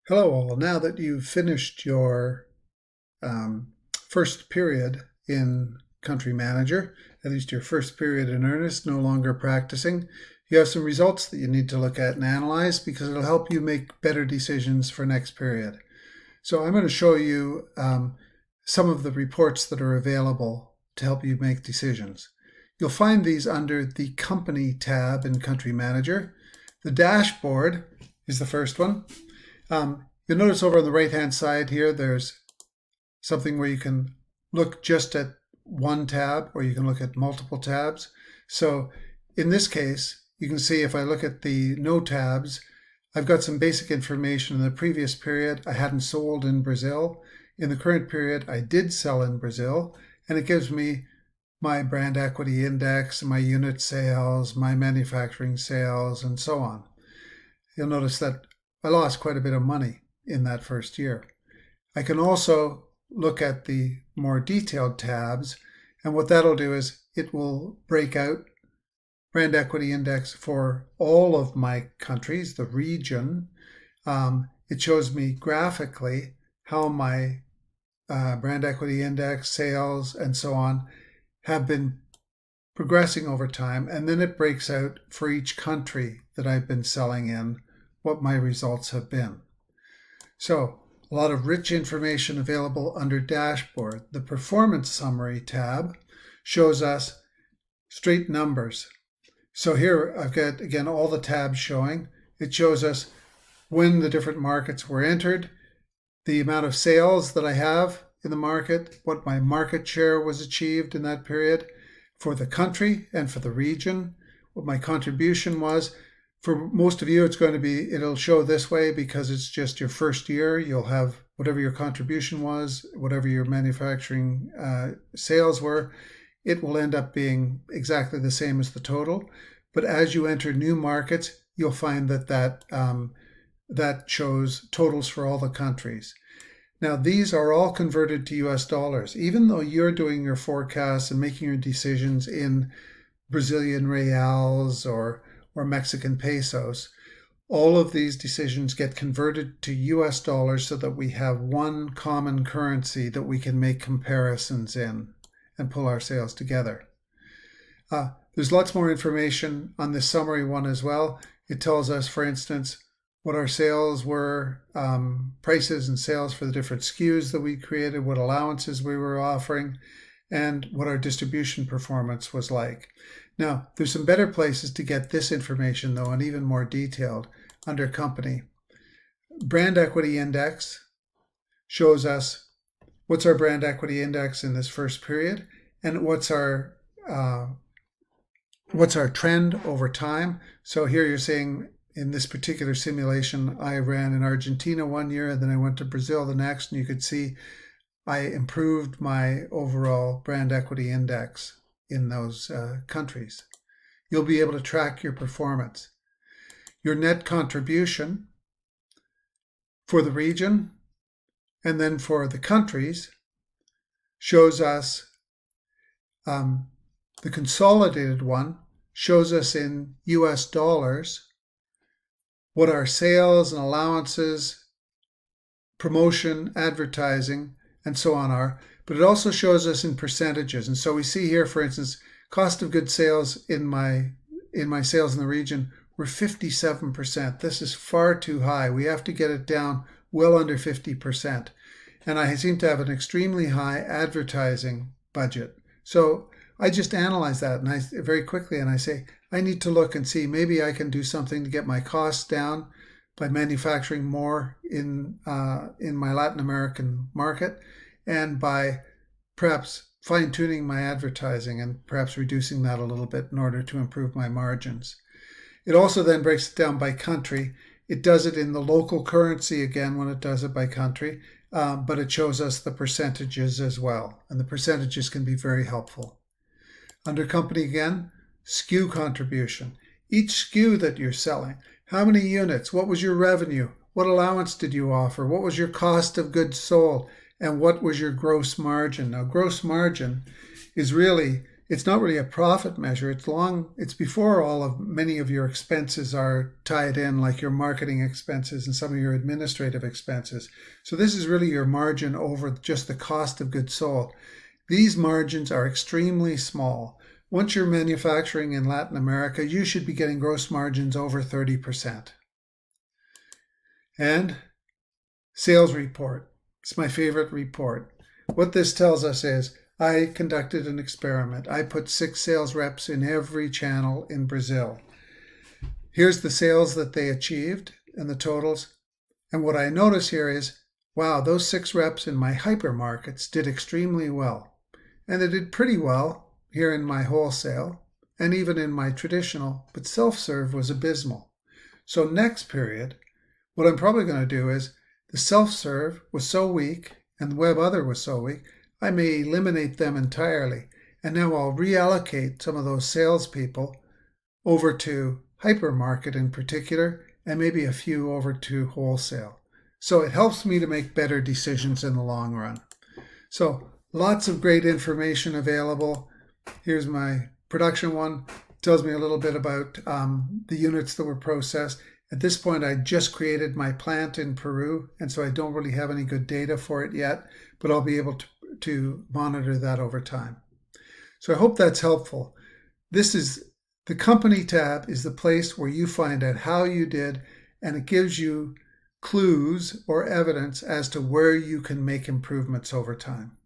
Hello all. Now that you've finished your first period in CountryManager, at least your first period in earnest, no longer practicing, you have some results that you need to look at and analyze because it'll help you make better decisions for next period. So I'm going to show you some of the reports that are available to help you make decisions. You'll find these under the Company tab in CountryManager. The dashboard is the first one. You'll notice over on the right-hand side here, there's something where you can look just at one tab or you can look at multiple tabs. So in this case, you can see if I look at the no tabs, I've got some basic information. In the previous period, I hadn't sold in Brazil. In the current period, I did sell in Brazil, and it gives me my brand equity index, my unit sales, my manufacturing sales, and so on. You'll notice that I lost quite a bit of money in that first year. I can also look at the more detailed tabs, and what that'll do is it will break out brand equity index for all of my countries, the region. It shows me graphically how my brand equity index, sales, and so on have been progressing over time, and then it breaks out for each country that I've been selling in what my results have been. So a lot of rich information available under dashboard. The performance summary tab shows us straight numbers. So here I've got, again, all the tabs showing. It shows us when the different markets were entered, the amount of sales that I have in the market, what my market share was achieved in that period for the country and for the region, what my contribution was. For most of you, it'll show this way because it's just your first year. You'll have whatever your contribution was, whatever your manufacturing sales were, it will end up being exactly the same as the total. But as you enter new markets, you'll find that shows totals for all the countries. Now, these are all converted to US dollars. Even though you're doing your forecasts and making your decisions in Brazilian reals or Mexican pesos, all of these decisions get converted to US dollars so that we have one common currency that we can make comparisons in and pull our sales together. There's lots more information on this summary one as well. It tells us, for instance, what our sales were, prices and sales for the different SKUs that we created, what allowances we were offering, and what our distribution performance was like. Now, there's some better places to get this information, though, and even more detailed under company. Brand equity index shows us what's our brand equity index in this first period, and what's our trend over time. So here you're seeing in this particular simulation, I ran in Argentina one year, and then I went to Brazil the next, and you could see I improved my overall brand equity index in those countries. You'll be able to track your performance. Your net contribution for the region and then for the countries shows us, the consolidated one shows us in US dollars what our sales and allowances, promotion, advertising, and so on are, but it also shows us in percentages. And so we see here, for instance, cost of goods sales in my sales in the region were 57%. This is far too high. We have to get it down well under 50%. And I seem to have an extremely high advertising budget. So I just analyze that very quickly, and I say, I need to look and see, maybe I can do something to get my costs down by manufacturing more in my Latin American market, and by perhaps fine-tuning my advertising and perhaps reducing that a little bit in order to improve my margins. It also then breaks it down by country. It does it in the local currency again when it does it by country, but it shows us the percentages as well, and the percentages can be very helpful. Under company again, SKU contribution. Each SKU that you're selling, how many units, what was your revenue, what allowance did you offer, what was your cost of goods sold, and what was your gross margin. Now, gross margin is really It's not really a profit measure. It's before many of your expenses are tied in, like your marketing expenses and some of your administrative expenses. So this is really your margin over just the cost of goods sold. These margins are extremely small. Once you're manufacturing in Latin America, you should be getting gross margins over 30%. And sales report. It's my favorite report. What this tells us is I conducted an experiment. I put 6 sales reps in every channel in Brazil. Here's the sales that they achieved and the totals. And what I notice here is, wow, those 6 reps in my hypermarkets did extremely well. And they did pretty well here in my wholesale and even in my traditional, but self-serve was abysmal. So next period, what I'm probably going to do is the self-serve was so weak and the web other was so weak, I may eliminate them entirely. And now I'll reallocate some of those salespeople over to hypermarket in particular, and maybe a few over to wholesale. So it helps me to make better decisions in the long run. So lots of great information available. Here's my production one. It tells me a little bit about the units that were processed. At this point, I just created my plant in Peru, and so I don't really have any good data for it yet, but I'll be able to monitor that over time. So I hope that's helpful. The company tab is the place where you find out how you did, and it gives you clues or evidence as to where you can make improvements over time.